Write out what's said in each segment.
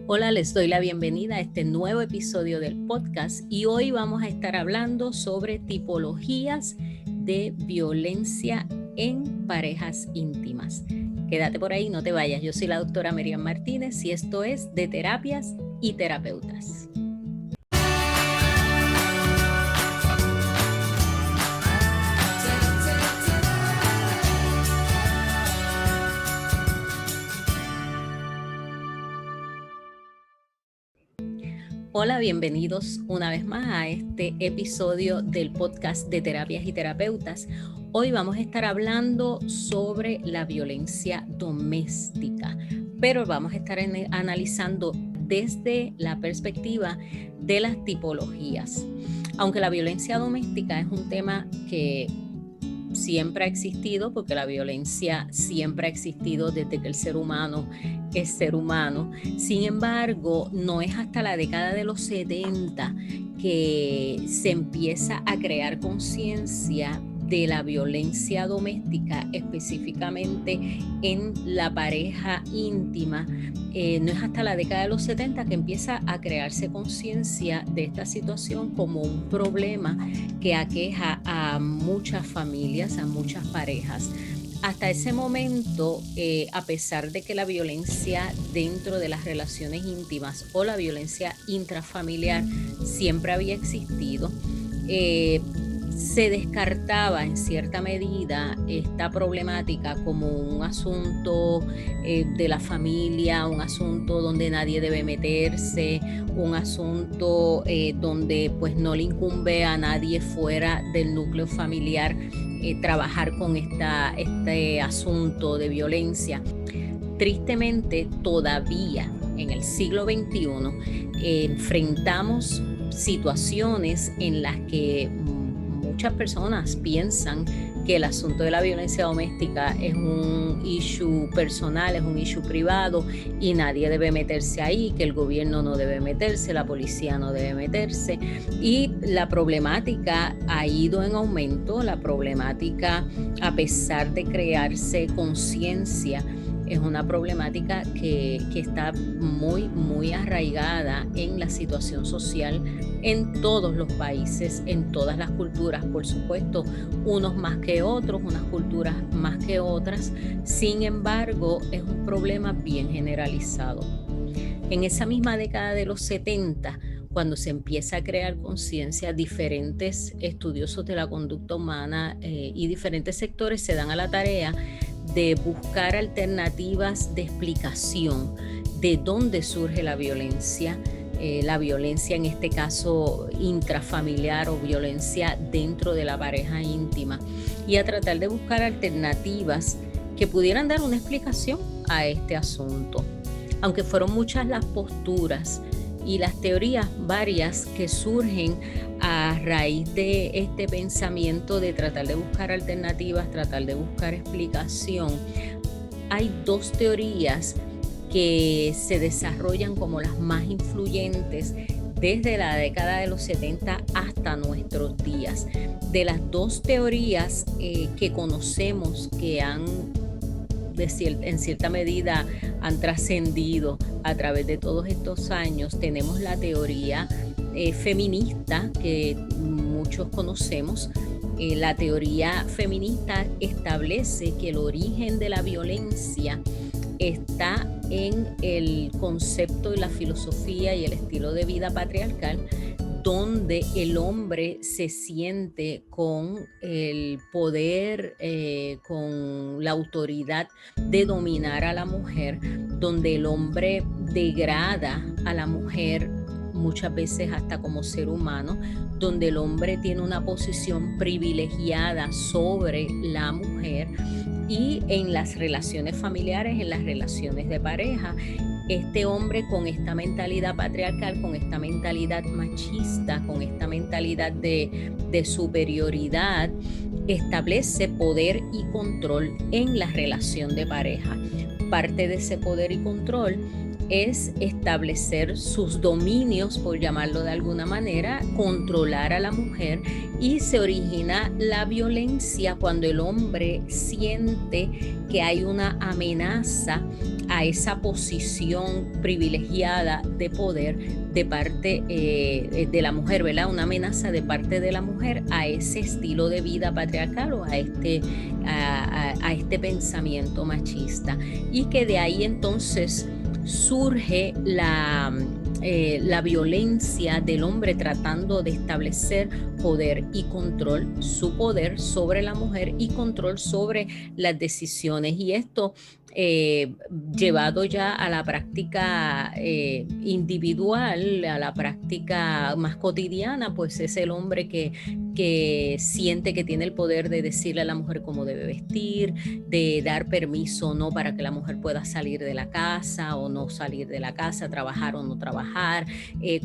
Hola, les doy la bienvenida a este nuevo episodio del podcast y hoy vamos a estar hablando sobre tipologías de violencia en parejas íntimas. Quédate por ahí, no te vayas. Yo soy la doctora Miriam Martínez y esto es de Terapias y Terapeutas. Hola, bienvenidos una vez más a este episodio del podcast de Terapias y Terapeutas. Hoy vamos a estar hablando sobre la violencia doméstica, pero vamos a estar analizando desde la perspectiva de las tipologías. Aunque la violencia doméstica es un tema que siempre ha existido, porque la violencia siempre ha existido desde que el ser humano es ser humano. Sin embargo, no es hasta la década de los 70 que se empieza a crear conciencia de la violencia doméstica, específicamente en la pareja íntima. No es hasta la década de los 70 que empieza a crearse conciencia de esta situación como un problema que aqueja a muchas familias, a muchas parejas. Hasta ese momento, a pesar de que la violencia dentro de las relaciones íntimas o la violencia intrafamiliar siempre había existido, se descartaba en cierta medida esta problemática como un asunto de la familia, un asunto donde nadie debe meterse, un asunto donde pues no le incumbe a nadie fuera del núcleo familiar trabajar con este asunto de violencia. Tristemente, todavía en el siglo XXI enfrentamos situaciones en las que muchas personas piensan que el asunto de la violencia doméstica es un issue personal, es un issue privado y nadie debe meterse ahí, que el gobierno no debe meterse, la policía no debe meterse. Y la problemática ha ido en aumento, la problemática, a pesar de crearse conciencia, es una problemática que está muy arraigada en la situación social en todos los países, en todas las culturas, por supuesto, unos más que otros, unas culturas más que otras. Sin embargo, es un problema bien generalizado. En esa misma década de los 70, cuando se empieza a crear conciencia, diferentes estudiosos de la conducta humana y diferentes sectores se dan a la tarea de buscar alternativas de explicación de dónde surge la violencia en este caso intrafamiliar o violencia dentro de la pareja íntima, y a tratar de buscar alternativas que pudieran dar una explicación a este asunto. Aunque fueron muchas las posturas y las teorías varias que surgen a raíz de este pensamiento de tratar de buscar alternativas, tratar de buscar explicación, hay dos teorías que se desarrollan como las más influyentes desde la década de los 70 hasta nuestros días. De las dos teorías que conocemos que en cierta medida han trascendido a través de todos estos años, tenemos la teoría feminista que muchos conocemos. La teoría feminista establece que el origen de la violencia está en el concepto y la filosofía y el estilo de vida patriarcal, donde el hombre se siente con el poder, con la autoridad de dominar a la mujer, donde el hombre degrada a la mujer muchas veces hasta como ser humano, donde el hombre tiene una posición privilegiada sobre la mujer. Y en las relaciones familiares, en las relaciones de pareja, este hombre con esta mentalidad patriarcal, con esta mentalidad machista, con esta mentalidad de superioridad, establece poder y control en la relación de pareja. Parte de ese poder y control es establecer sus dominios, por llamarlo de alguna manera, controlar a la mujer, y se origina la violencia cuando el hombre siente que hay una amenaza a esa posición privilegiada de poder de parte de la mujer, ¿verdad? Una amenaza de parte de la mujer a ese estilo de vida patriarcal o a este pensamiento machista, y que de ahí entonces surge la violencia del hombre tratando de establecer poder y control, su poder sobre la mujer y control sobre las decisiones. Y esto llevado ya a la práctica individual, a la práctica más cotidiana, pues es el hombre que siente que tiene el poder de decirle a la mujer cómo debe vestir, de dar permiso o no para que la mujer pueda salir de la casa o no salir de la casa, trabajar o no trabajar,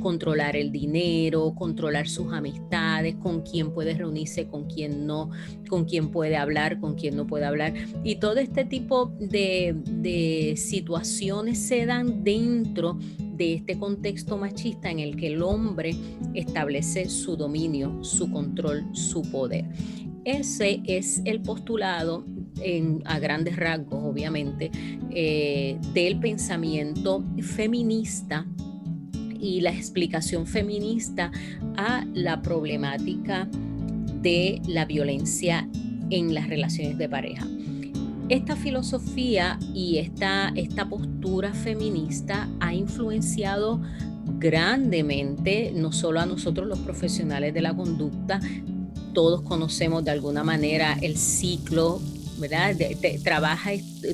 controlar el dinero, controlar sus amistades, con quién puede reunirse, con quién no, con quién puede hablar, con quién no puede hablar. Y todo este tipo de situaciones se dan dentro de este contexto machista en el que el hombre establece su dominio, su control, su poder. Ese es el postulado a grandes rasgos, obviamente, del pensamiento feminista y la explicación feminista a la problemática de la violencia en las relaciones de pareja. Esta filosofía y esta postura feminista ha influenciado grandemente, no solo a nosotros los profesionales de la conducta. Todos conocemos de alguna manera el ciclo, ¿verdad?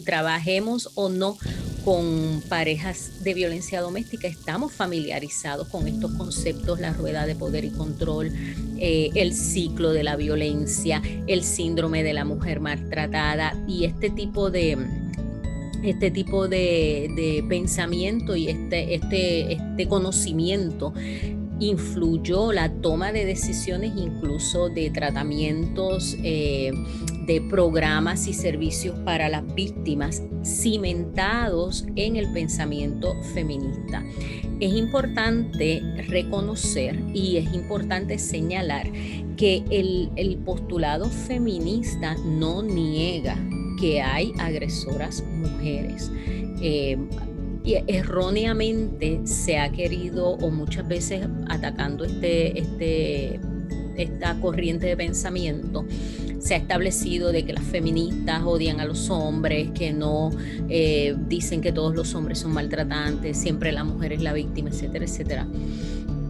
Trabajemos o no con parejas de violencia doméstica, estamos familiarizados con estos conceptos: la rueda de poder y control, el ciclo de la violencia, el síndrome de la mujer maltratada, y este tipo de pensamiento y este conocimiento influyó la toma de decisiones, incluso de tratamientos, de programas y servicios para las víctimas, cimentados en el pensamiento feminista. Es importante reconocer y es importante señalar que el postulado feminista no niega que hay agresoras mujeres. Y erróneamente se ha querido, o muchas veces atacando esta corriente de pensamiento, se ha establecido de que las feministas odian a los hombres, que no dicen que todos los hombres son maltratantes, siempre la mujer es la víctima, etcétera, etcétera.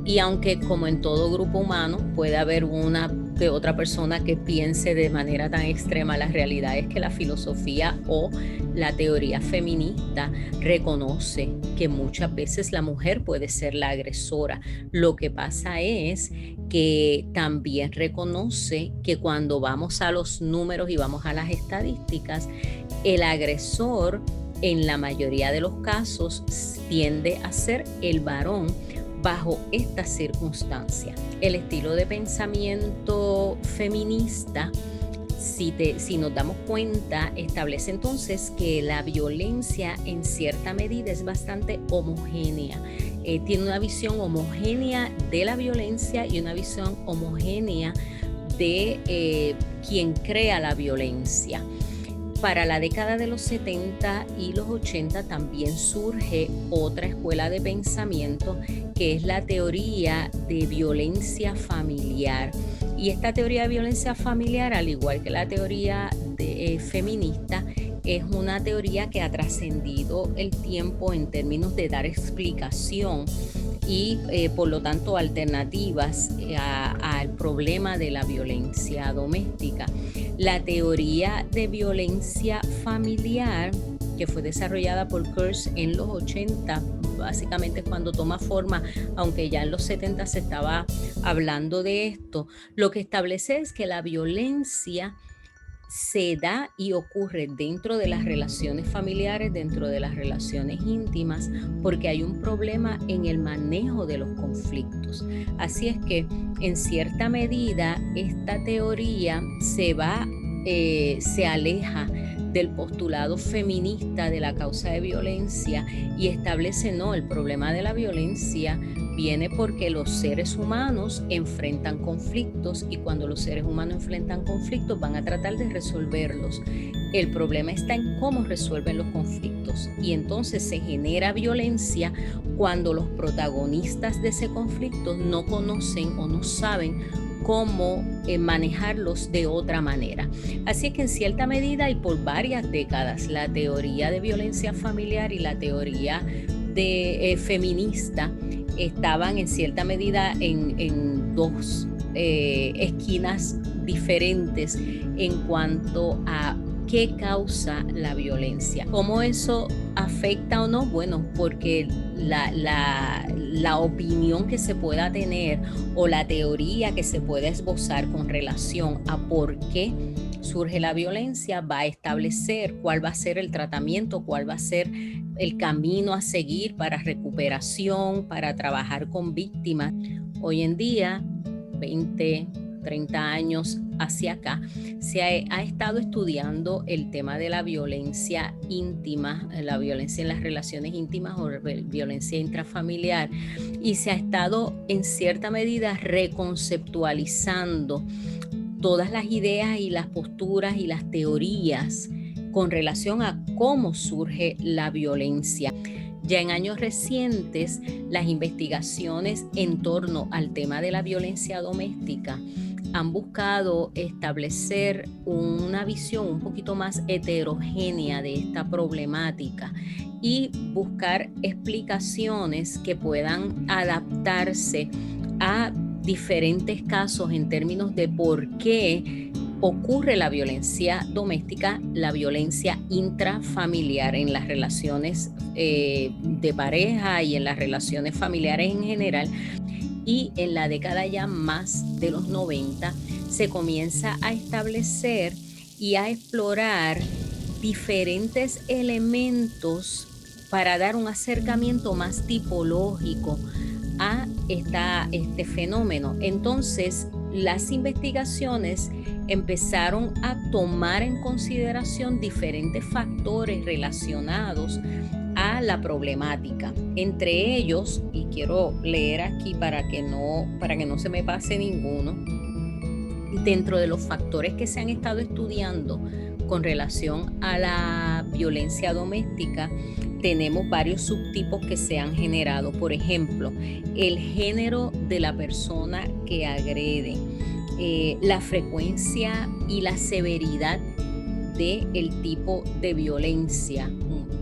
Y aunque, como en todo grupo humano, puede haber una que otra persona que piense de manera tan extrema, la realidad es que la filosofía o la teoría feminista reconoce que muchas veces la mujer puede ser la agresora. Lo que pasa es que también reconoce que cuando vamos a los números y vamos a las estadísticas, el agresor en la mayoría de los casos tiende a ser el varón bajo esta circunstancia. El estilo de pensamiento feminista, si nos damos cuenta, establece entonces que la violencia en cierta medida es bastante homogénea. Tiene una visión homogénea de la violencia y una visión homogénea de quien crea la violencia. Para la década de los 70 y los 80 también surge otra escuela de pensamiento, que es la teoría de violencia familiar. Y esta teoría de violencia familiar, al igual que la teoría feminista, es una teoría que ha trascendido el tiempo en términos de dar explicación y por lo tanto alternativas al problema de la violencia doméstica. La teoría de violencia familiar, que fue desarrollada por Kurtz en los 80, básicamente cuando toma forma, aunque ya en los 70 se estaba hablando de esto, lo que establece es que la violencia se da y ocurre dentro de las relaciones familiares, dentro de las relaciones íntimas, porque hay un problema en el manejo de los conflictos. Así es que, en cierta medida, esta teoría se aleja del postulado feminista de la causa de violencia y establece, no, el problema de la violencia viene porque los seres humanos enfrentan conflictos y cuando los seres humanos enfrentan conflictos van a tratar de resolverlos. El problema está en cómo resuelven los conflictos y entonces se genera violencia cuando los protagonistas de ese conflicto no conocen o no saben cómo manejarlos de otra manera. Así es que en cierta medida y por varias décadas la teoría de violencia familiar y la teoría de feminista estaban en cierta medida en dos esquinas diferentes en cuanto a qué causa la violencia. ¿Cómo eso afecta o no? Bueno, porque la opinión que se pueda tener o la teoría que se pueda esbozar con relación a por qué surge la violencia va a establecer cuál va a ser el tratamiento, cuál va a ser el camino a seguir para recuperación, para trabajar con víctimas. Hoy en día, 20, 30 años hacia acá, se ha estado estudiando el tema de la violencia íntima, la violencia en las relaciones íntimas o violencia intrafamiliar, y se ha estado en cierta medida reconceptualizando todas las ideas y las posturas y las teorías con relación a cómo surge la violencia. Ya en años recientes, las investigaciones en torno al tema de la violencia doméstica han buscado establecer una visión un poquito más heterogénea de esta problemática y buscar explicaciones que puedan adaptarse a diferentes casos en términos de por qué ocurre la violencia doméstica, la violencia intrafamiliar en las relaciones de pareja y en las relaciones familiares en general. Y en la década ya más de los 90 se comienza a establecer y a explorar diferentes elementos para dar un acercamiento más tipológico a este fenómeno. Entonces, las investigaciones empezaron a tomar en consideración diferentes factores relacionados a la problemática. Entre ellos, y quiero leer aquí para que no se me pase ninguno, dentro de los factores que se han estado estudiando con relación a la violencia doméstica, tenemos varios subtipos que se han generado. Por ejemplo, el género de la persona que agrede, la frecuencia y la severidad del tipo de violencia.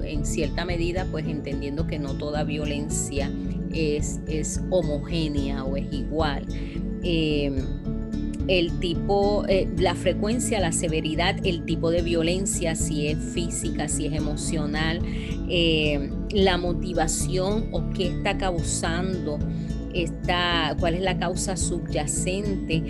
En cierta medida, pues entendiendo que no toda violencia es homogénea o es igual. El tipo, la frecuencia, la severidad, el tipo de violencia, si es física, si es emocional, la motivación o qué está causando, cuál es la causa subyacente,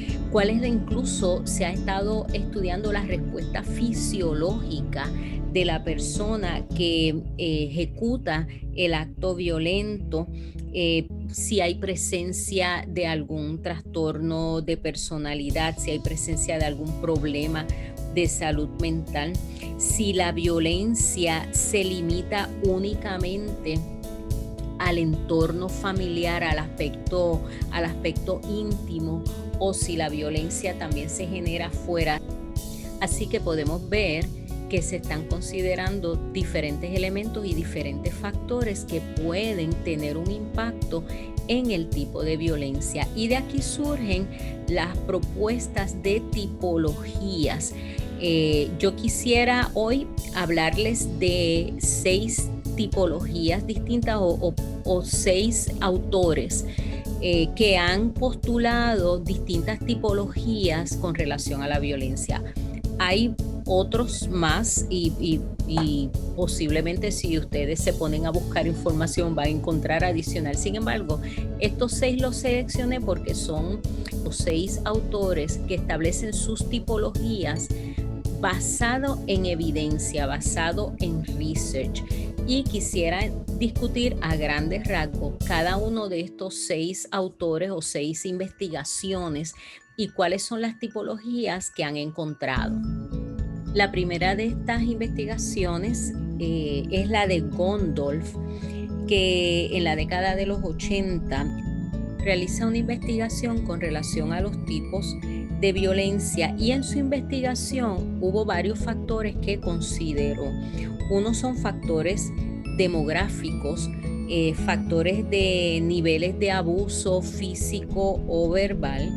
incluso se ha estado estudiando la respuesta fisiológica de la persona que ejecuta el acto violento, si hay presencia de algún trastorno de personalidad, si hay presencia de algún problema de salud mental, si la violencia se limita únicamente al entorno familiar, al aspecto íntimo, o si la violencia también se genera fuera. Así que podemos ver que se están considerando diferentes elementos y diferentes factores que pueden tener un impacto en el tipo de violencia. Y de aquí surgen las propuestas de tipologías. Yo quisiera hoy hablarles de 6 tipologías distintas o 6 autores que han postulado distintas tipologías con relación a la violencia. Hay otros más y posiblemente si ustedes se ponen a buscar información van a encontrar adicional. Sin embargo, estos 6 los seleccioné porque son los 6 autores que establecen sus tipologías basado en evidencia, basado en research. Y quisiera discutir a grandes rasgos cada uno de estos 6 autores o 6 investigaciones y cuáles son las tipologías que han encontrado. La primera de estas investigaciones es la de Gondolf, que en la década de los 80 realiza una investigación con relación a los tipos de violencia, y en su investigación hubo varios factores que consideró. Unos son factores demográficos, factores de niveles de abuso físico o verbal.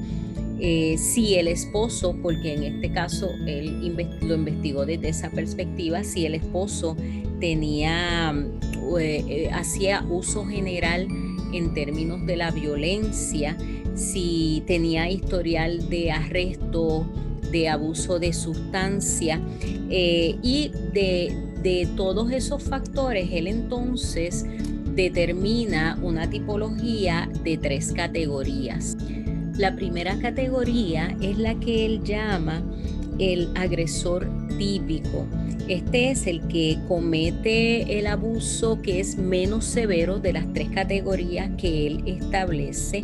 Si el esposo, porque en este caso él lo investigó desde esa perspectiva, si el esposo hacía uso general en términos de la violencia, si tenía historial de arresto, de abuso de sustancia, y de todos esos factores, él entonces determina una tipología de 3 categorías. La primera categoría es la que él llama el agresor típico. Este es el que comete el abuso que es menos severo de las 3 categorías que él establece.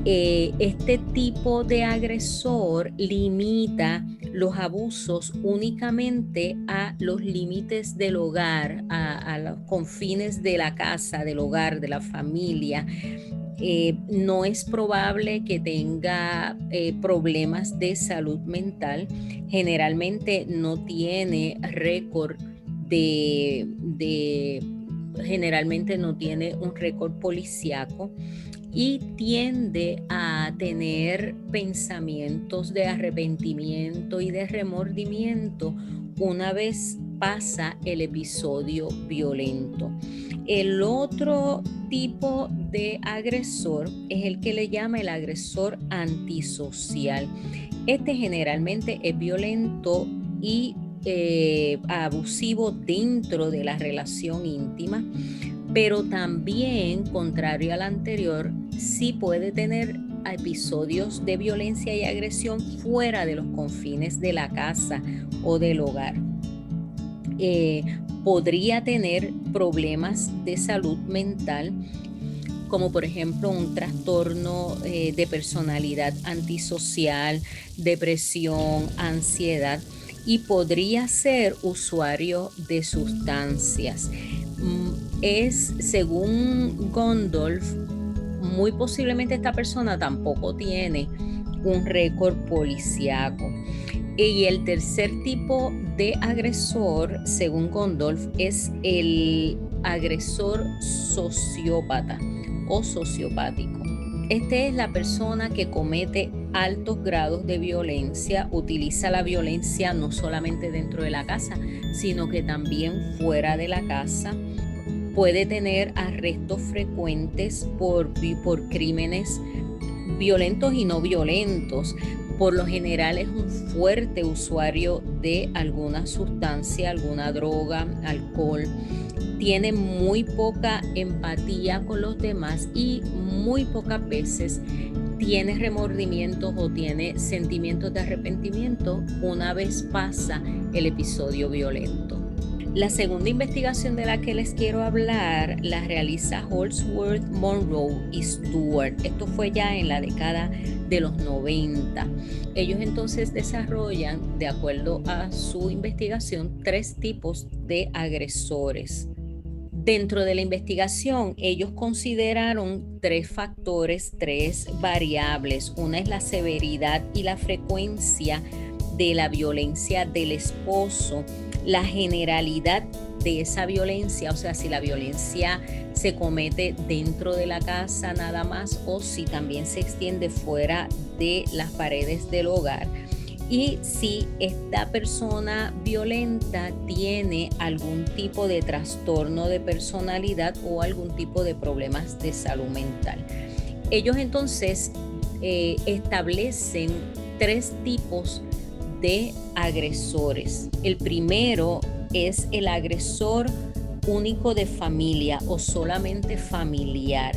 Este tipo de agresor limita los abusos únicamente a los límites del hogar, a los confines de la casa, del hogar, de la familia. No es probable que tenga problemas de salud mental. Generalmente no tiene récord generalmente no tiene un récord policíaco, y tiende a tener pensamientos de arrepentimiento y de remordimiento una vez pasa el episodio violento. El otro tipo de agresor es el que le llama el agresor antisocial. Este generalmente es violento y abusivo dentro de la relación íntima, pero también, contrario al anterior, sí puede tener episodios de violencia y agresión fuera de los confines de la casa o del hogar. Podría tener problemas de salud mental, como por ejemplo un trastorno de personalidad antisocial, depresión, ansiedad, y podría ser usuario de sustancias. Según Gondolf, muy posiblemente esta persona tampoco tiene un récord policíaco. Y el tercer tipo de agresor, según Gondolf, es el agresor sociópata o sociopático. Este es la persona que comete altos grados de violencia, utiliza la violencia no solamente dentro de la casa, sino que también fuera de la casa. Puede tener arrestos frecuentes por crímenes violentos y no violentos. Por lo general es un fuerte usuario de alguna sustancia, alguna droga, alcohol. Tiene muy poca empatía con los demás y muy pocas veces tiene remordimientos o tiene sentimientos de arrepentimiento una vez pasa el episodio violento. La segunda investigación de la que les quiero hablar la realiza Holdsworth, Monroe y Stewart. Esto fue ya en la década de los 90. Ellos entonces desarrollan, de acuerdo a su investigación, 3 tipos de agresores. Dentro de la investigación, ellos consideraron 3 factores, 3 variables. Una es la severidad y la frecuencia de la violencia del esposo, la generalidad de esa violencia, o sea, si la violencia se comete dentro de la casa nada más o si también se extiende fuera de las paredes del hogar, y si esta persona violenta tiene algún tipo de trastorno de personalidad o algún tipo de problemas de salud mental. Ellos entonces establecen 3 tipos de agresores. El primero es el agresor único de familia o solamente familiar.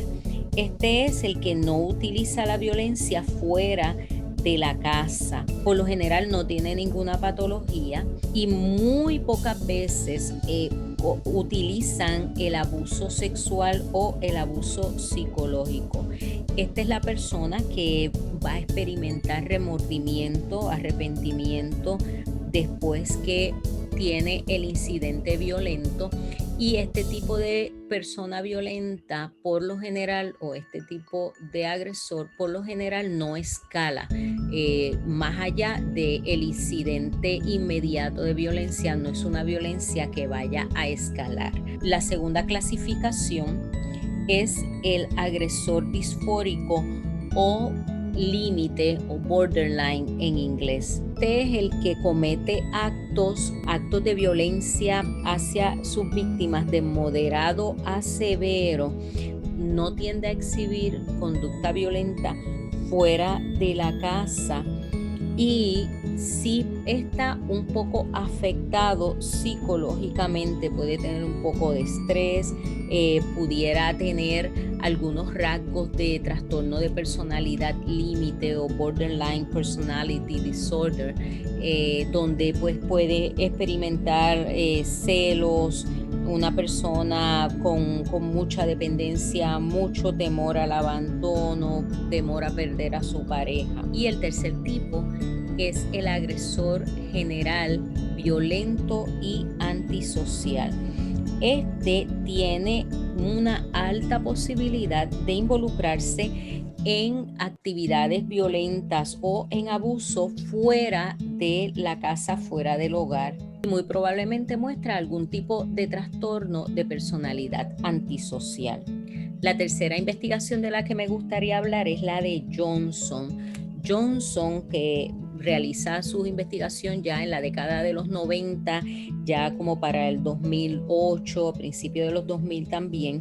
Este es el que no utiliza la violencia fuera de la casa. Por lo general no tiene ninguna patología y muy pocas veces utilizan el abuso sexual o el abuso psicológico. Esta es la persona que va a experimentar remordimiento, arrepentimiento, después que tiene el incidente violento. Y este tipo de persona violenta, por lo general, o este tipo de agresor, por lo general, no escala más allá del incidente inmediato de violencia. No es una violencia que vaya a escalar. La segunda clasificación es el agresor disfórico o límite o borderline en inglés. Este es el que comete actos de violencia hacia sus víctimas de moderado a severo. No tiende a exhibir conducta violenta fuera de la casa y si está un poco afectado psicológicamente, puede tener un poco de estrés, pudiera tener algunos rasgos de trastorno de personalidad límite o borderline personality disorder, donde pues puede experimentar celos, una persona con mucha dependencia, mucho temor al abandono, temor a perder a su pareja. Y el tercer tipo es el agresor general, violento y antisocial. Este tiene una alta posibilidad de involucrarse en actividades violentas o en abuso fuera de la casa, fuera del hogar. Muy probablemente muestra algún tipo de trastorno de personalidad antisocial. La tercera investigación de la que me gustaría hablar es la de Johnson. Johnson, que realiza su investigación ya en la década de los 90, ya como para el 2008, principio de los 2000 también,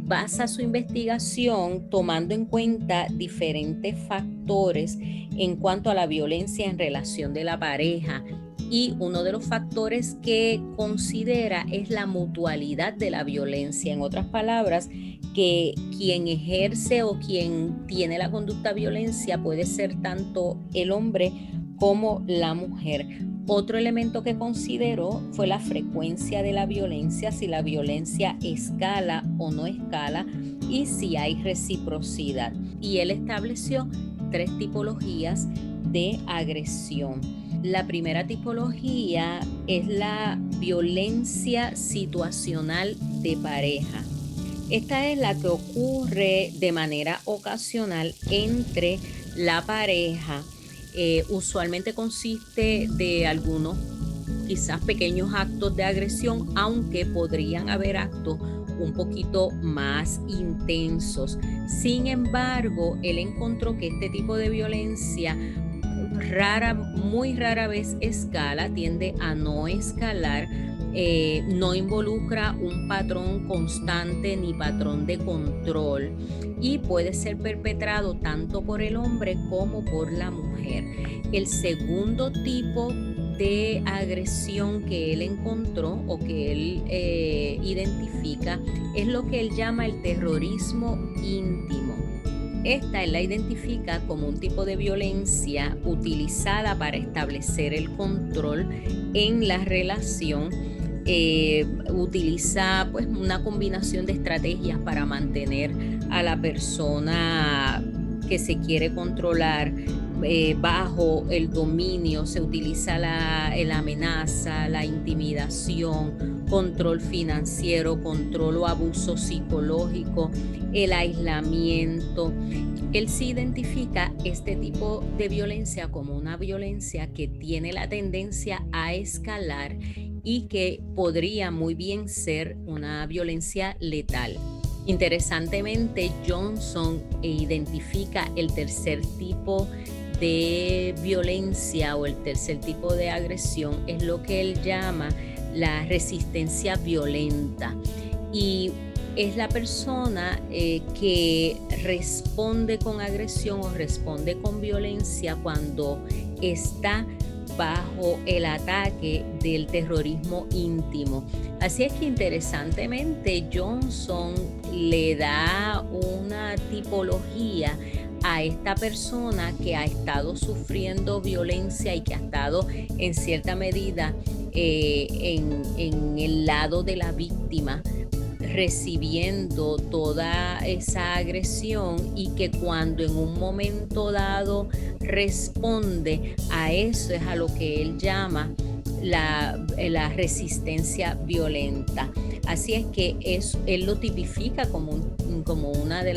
basa su investigación tomando en cuenta diferentes factores en cuanto a la violencia en relación de la pareja. Y uno de los factores que considera es la mutualidad de la violencia. En otras palabras, que quien ejerce o quien tiene la conducta violencia puede ser tanto el hombre como la mujer. Otro elemento que consideró fue la frecuencia de la violencia, si la violencia escala o no escala y si hay reciprocidad. Y él estableció 3 tipologías de agresión. La primera tipología es la violencia situacional de pareja. Esta es la que ocurre de manera ocasional entre la pareja. Usualmente consiste de algunos quizás pequeños actos de agresión, aunque podrían haber actos un poquito más intensos. Sin embargo, él encontró que este tipo de violencia muy rara vez escala, tiende a no escalar, no involucra un patrón constante ni patrón de control y puede ser perpetrado tanto por el hombre como por la mujer. El segundo tipo de agresión que él encontró o que él identifica es lo que él llama el terrorismo íntimo. Esta él la identifica como un tipo de violencia utilizada para establecer el control en la relación. Utiliza pues una combinación de estrategias para mantener a la persona que se quiere controlar bajo el dominio. Se utiliza la amenaza, la intimidación, control financiero, control o abuso psicológico, el aislamiento. Él sí identifica este tipo de violencia como una violencia que tiene la tendencia a escalar y que podría muy bien ser una violencia letal. Interesantemente, Johnson identifica el tercer tipo de violencia o el tercer tipo de agresión, es lo que él llama la resistencia violenta, y es la persona que responde con agresión o responde con violencia cuando está bajo el ataque del terrorismo íntimo. Así es que interesantemente Johnson le da una tipología a esta persona que ha estado sufriendo violencia y que ha estado en cierta medida en el lado de la víctima, recibiendo toda esa agresión y que cuando en un momento dado responde a eso es a lo que él llama la resistencia violenta. Así es que él lo tipifica como una de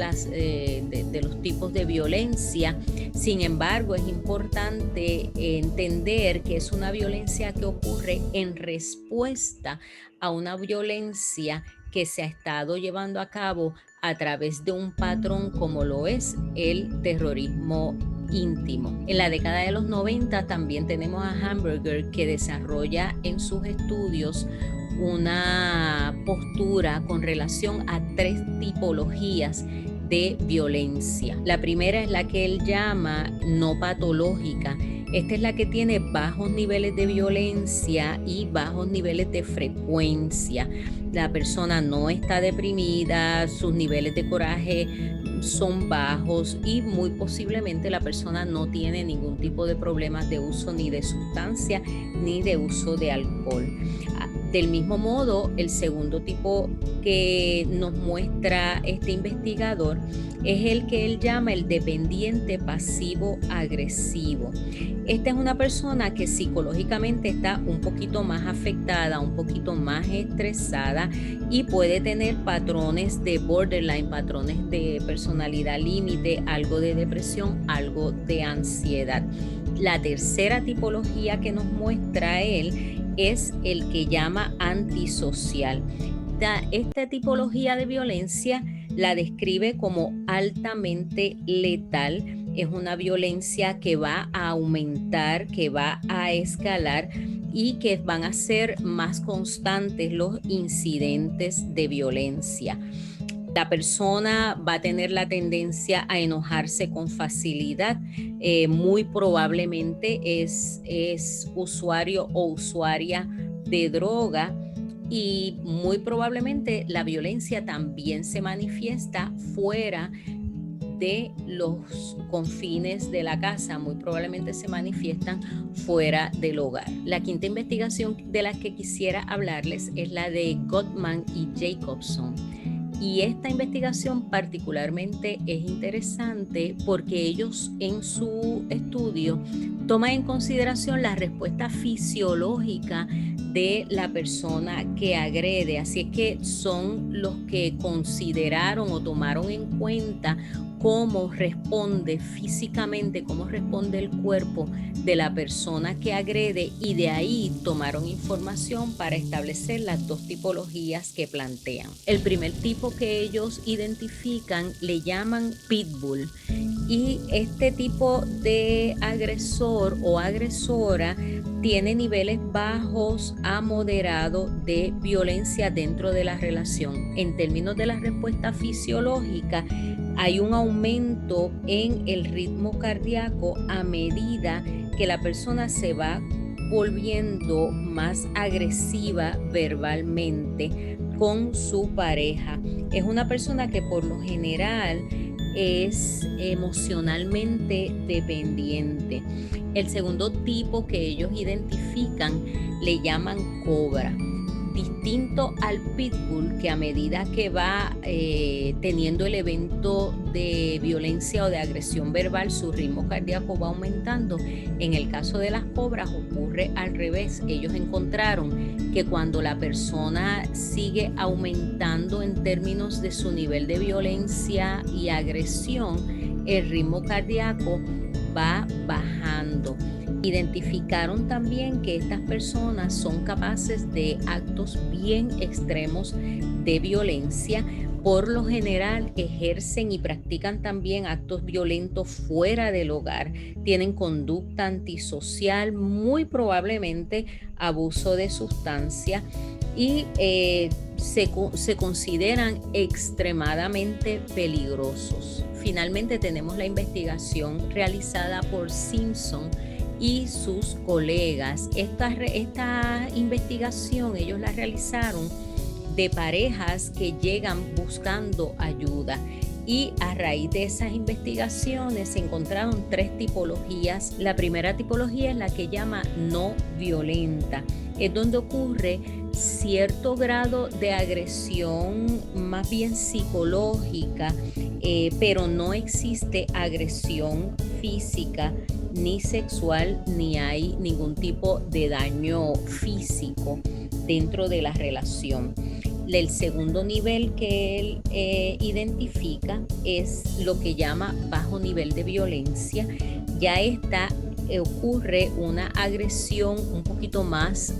los tipos de violencia. Sin embargo, es importante entender que es una violencia que ocurre en respuesta a una violencia que se ha estado llevando a cabo a través de un patrón como lo es el terrorismo íntimo. En la década de los 90 también tenemos a Hamburger, que desarrolla en sus estudios una postura con relación a 3 tipologías de violencia. La primera es la que él llama no patológica. Esta es la que tiene bajos niveles de violencia y bajos niveles de frecuencia. La persona no está deprimida, sus niveles de coraje son bajos y muy posiblemente la persona no tiene ningún tipo de problemas de uso ni de sustancia ni de uso de alcohol. Del mismo modo, el segundo tipo que nos muestra este investigador es el que él llama el dependiente pasivo agresivo. Esta es una persona que psicológicamente está un poquito más afectada, un poquito más estresada y puede tener patrones de borderline, patrones de personalidad límite, algo de depresión, algo de ansiedad. La tercera tipología que nos muestra él es el que llama antisocial. Esta tipología de violencia la describe como altamente letal. Es una violencia que va a aumentar, que va a escalar y que van a ser más constantes los incidentes de violencia. La persona va a tener la tendencia a enojarse con facilidad. Muy probablemente es usuario o usuaria de droga y muy probablemente la violencia también se manifiesta fuera de los confines de la casa, muy probablemente se manifiestan fuera del hogar. La quinta investigación de la que quisiera hablarles es la de Gottman y Jacobson. Y esta investigación particularmente es interesante porque ellos en su estudio toman en consideración la respuesta fisiológica de la persona que agrede. Así es que son los que consideraron o tomaron en cuenta cómo responde físicamente, cómo responde el cuerpo de la persona que agrede y de ahí tomaron información para establecer las 2 tipologías que plantean. El primer tipo que ellos identifican le llaman pitbull y este tipo de agresor o agresora tiene niveles bajos a moderado de violencia dentro de la relación. En términos de la respuesta fisiológica, hay un aumento en el ritmo cardíaco a medida que la persona se va volviendo más agresiva verbalmente con su pareja. Es una persona que por lo general es emocionalmente dependiente. El segundo tipo que ellos identifican le llaman cobra. Distinto al pitbull, que a medida que va teniendo el evento de violencia o de agresión verbal, su ritmo cardíaco va aumentando. En el caso de las cobras ocurre al revés. Ellos encontraron que cuando la persona sigue aumentando en términos de su nivel de violencia y agresión, el ritmo cardíaco va bajando. Identificaron también que estas personas son capaces de actos bien extremos de violencia. Por lo general ejercen y practican también actos violentos fuera del hogar. Tienen conducta antisocial, muy probablemente abuso de sustancia y se consideran extremadamente peligrosos. Finalmente tenemos la investigación realizada por Simpson y sus colegas. Esta investigación ellos la realizaron de parejas que llegan buscando ayuda y a raíz de esas investigaciones se encontraron 3 tipologías. La primera tipología es la que llama no violenta, es donde ocurre cierto grado de agresión más bien psicológica, pero no existe agresión física ni sexual, ni hay ningún tipo de daño físico dentro de la relación. El segundo nivel que él identifica es lo que llama bajo nivel de violencia. Ya ocurre una agresión un poquito más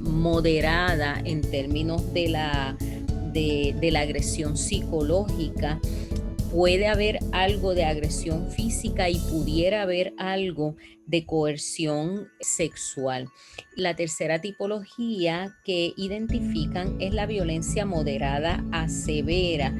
moderada en términos de la agresión psicológica. Puede haber algo de agresión física y pudiera haber algo de coerción sexual. La tercera tipología que identifican es la violencia moderada a severa.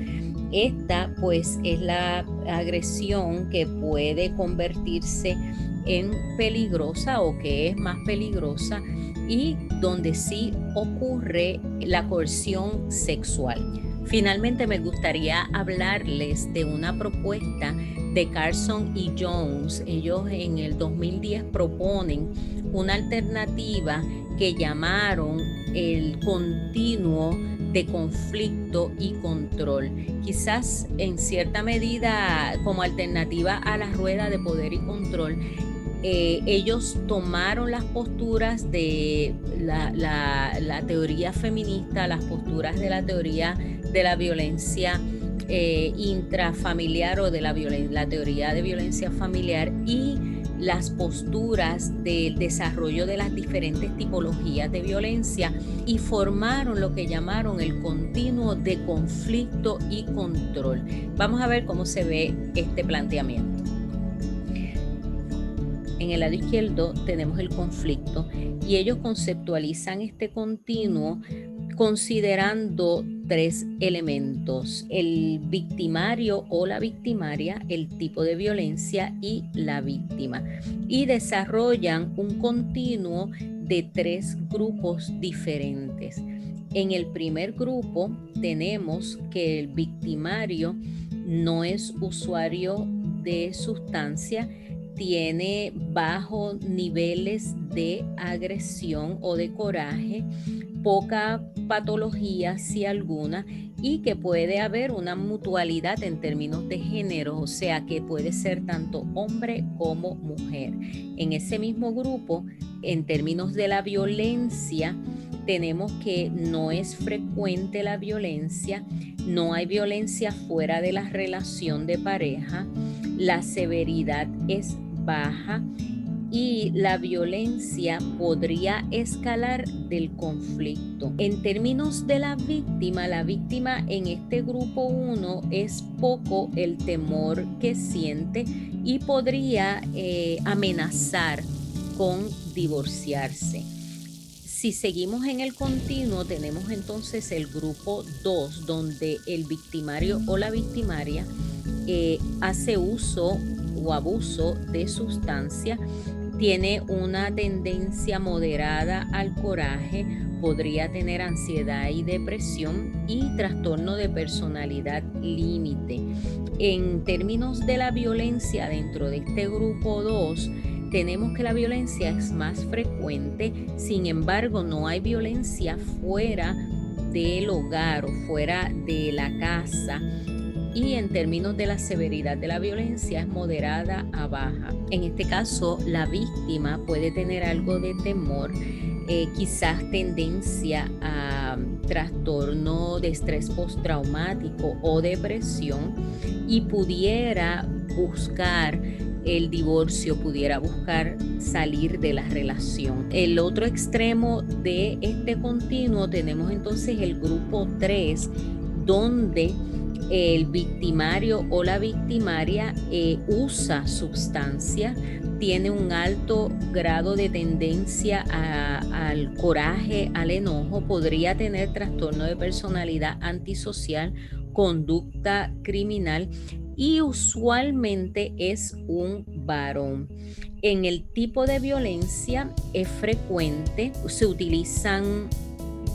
Esta pues es la agresión que puede convertirse en peligrosa o que es más peligrosa y donde sí ocurre la coerción sexual. Finalmente me gustaría hablarles de una propuesta de Carson y Jones. Ellos en el 2010 proponen una alternativa que llamaron el continuo de conflicto y control. Quizás en cierta medida como alternativa a la rueda de poder y control. Ellos tomaron las posturas de la teoría feminista, las posturas de la teoría de la violencia intrafamiliar o de la teoría de violencia familiar y las posturas del desarrollo de las diferentes tipologías de violencia y formaron lo que llamaron el continuo de conflicto y control. Vamos a ver cómo se ve este planteamiento. En el lado izquierdo tenemos el conflicto y ellos conceptualizan este continuo considerando tres elementos: el victimario o la victimaria, el tipo de violencia y la víctima. Y desarrollan un continuo de tres grupos diferentes. En el primer grupo tenemos que el victimario no es usuario de sustancia, tiene bajos niveles de agresión o de coraje, poca patología si alguna, y que puede haber una mutualidad en términos de género, o sea que puede ser tanto hombre como mujer. En ese mismo grupo, en términos de la violencia, tenemos que no es frecuente la violencia, no hay violencia fuera de la relación de pareja, la severidad es baja y la violencia podría escalar del conflicto. En términos de la víctima en este grupo 1 es poco el temor que siente y podría amenazar con divorciarse. Si seguimos en el continuo, tenemos entonces el grupo 2, donde el victimario o la victimaria hace uso o abuso de sustancia, tiene una tendencia moderada al coraje, podría tener ansiedad y depresión y trastorno de personalidad límite. En términos de la violencia dentro de este grupo 2, tenemos que la violencia es más frecuente, sin embargo no hay violencia fuera del hogar o fuera de la casa. Y en términos de la severidad de la violencia es moderada a baja. En este caso, la víctima puede tener algo de temor, quizás tendencia a trastorno de estrés postraumático o depresión y pudiera buscar el divorcio, pudiera buscar salir de la relación. El otro extremo de este continuo tenemos entonces el grupo 3, donde el victimario o la victimaria usa sustancia, tiene un alto grado de tendencia al coraje, al enojo, podría tener trastorno de personalidad antisocial, conducta criminal y usualmente es un varón. En el tipo de violencia es frecuente, se utilizan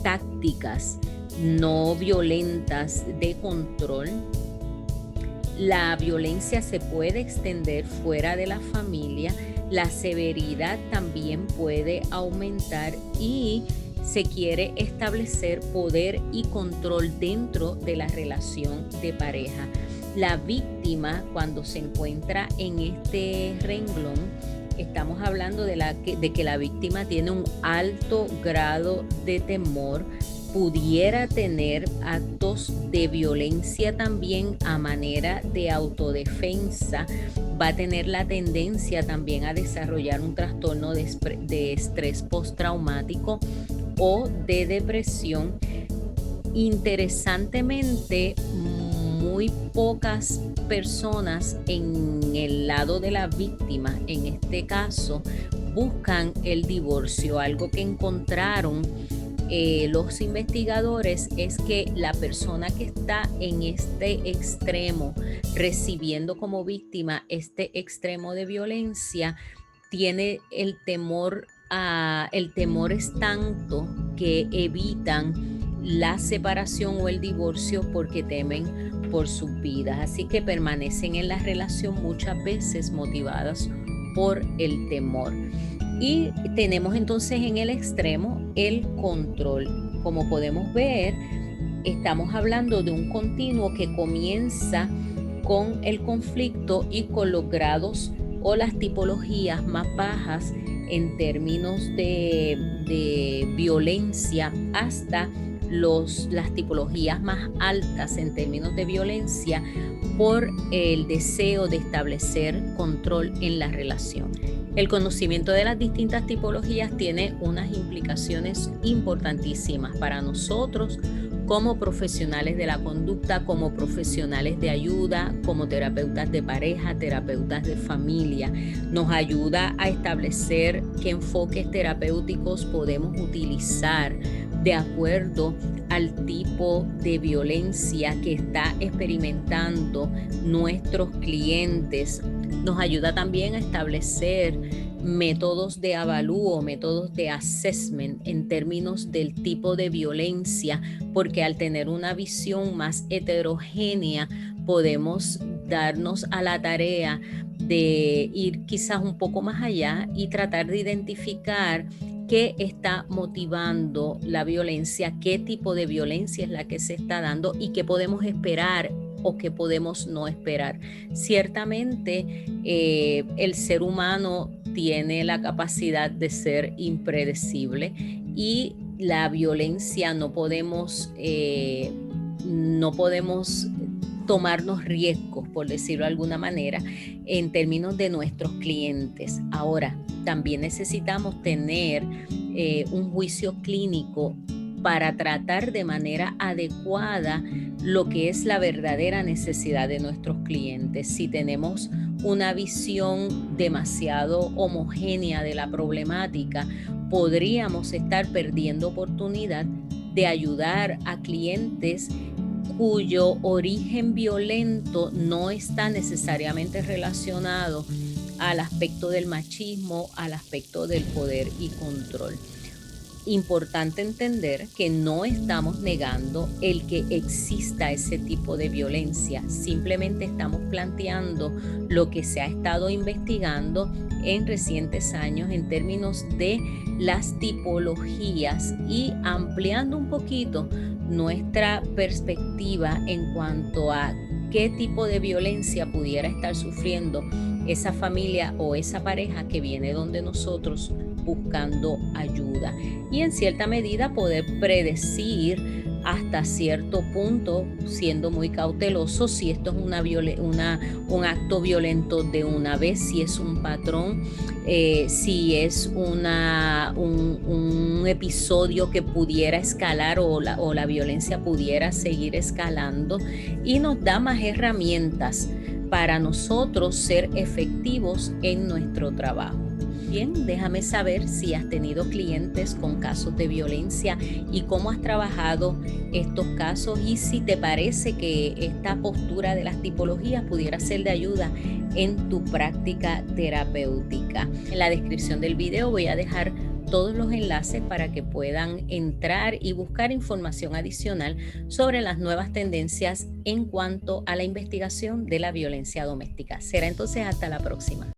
tácticas no violentas de control. La violencia se puede extender fuera de la familia, la severidad también puede aumentar y se quiere establecer poder y control dentro de la relación de pareja. La víctima, cuando se encuentra en este renglón, estamos hablando de que la víctima tiene un alto grado de temor, pudiera tener actos de violencia también a manera de autodefensa, va a tener la tendencia también a desarrollar un trastorno de estrés postraumático o de depresión. Interesantemente, muy pocas personas en el lado de la víctima, en este caso, buscan el divorcio. Algo que encontraron los investigadores es que la persona que está en este extremo, recibiendo como víctima este extremo de violencia, tiene el temor es tanto que evitan la separación o el divorcio porque temen por sus vidas. Así que permanecen en la relación muchas veces motivadas por el temor. Y tenemos entonces en el extremo el control. Como podemos ver, estamos hablando de un continuo que comienza con el conflicto y con los grados o las tipologías más bajas en términos de violencia hasta las tipologías más altas en términos de violencia por el deseo de establecer control en la relación. El conocimiento de las distintas tipologías tiene unas implicaciones importantísimas para nosotros como profesionales de la conducta, como profesionales de ayuda, como terapeutas de pareja, terapeutas de familia. Nos ayuda a establecer qué enfoques terapéuticos podemos utilizar de acuerdo al tipo de violencia que está experimentando nuestros clientes. Nos ayuda también a establecer métodos de avalúo, métodos de assessment en términos del tipo de violencia, porque al tener una visión más heterogénea podemos darnos a la tarea de ir quizás un poco más allá y tratar de identificar qué está motivando la violencia, qué tipo de violencia es la que se está dando y qué podemos esperar o qué podemos no esperar. Ciertamente, el ser humano tiene la capacidad de ser impredecible y la violencia no podemos tomarnos riesgos, por decirlo de alguna manera, en términos de nuestros clientes. Ahora, también necesitamos tener un juicio clínico para tratar de manera adecuada lo que es la verdadera necesidad de nuestros clientes. Si tenemos una visión demasiado homogénea de la problemática, podríamos estar perdiendo oportunidad de ayudar a clientes cuyo origen violento no está necesariamente relacionado al aspecto del machismo, al aspecto del poder y control. Importante entender que no estamos negando el que exista ese tipo de violencia, simplemente estamos planteando lo que se ha estado investigando en recientes años en términos de las tipologías y ampliando un poquito nuestra perspectiva en cuanto a qué tipo de violencia pudiera estar sufriendo esa familia o esa pareja que viene donde nosotros buscando ayuda, y en cierta medida poder predecir hasta cierto punto, siendo muy cauteloso, si esto es un acto violento de una vez, si es un patrón, si es un episodio que pudiera escalar o la violencia pudiera seguir escalando, y nos da más herramientas para nosotros ser efectivos en nuestro trabajo. Bien, déjame saber si has tenido clientes con casos de violencia y cómo has trabajado estos casos, y si te parece que esta postura de las tipologías pudiera ser de ayuda en tu práctica terapéutica. En la descripción del video voy a dejar todos los enlaces para que puedan entrar y buscar información adicional sobre las nuevas tendencias en cuanto a la investigación de la violencia doméstica. Será entonces hasta la próxima.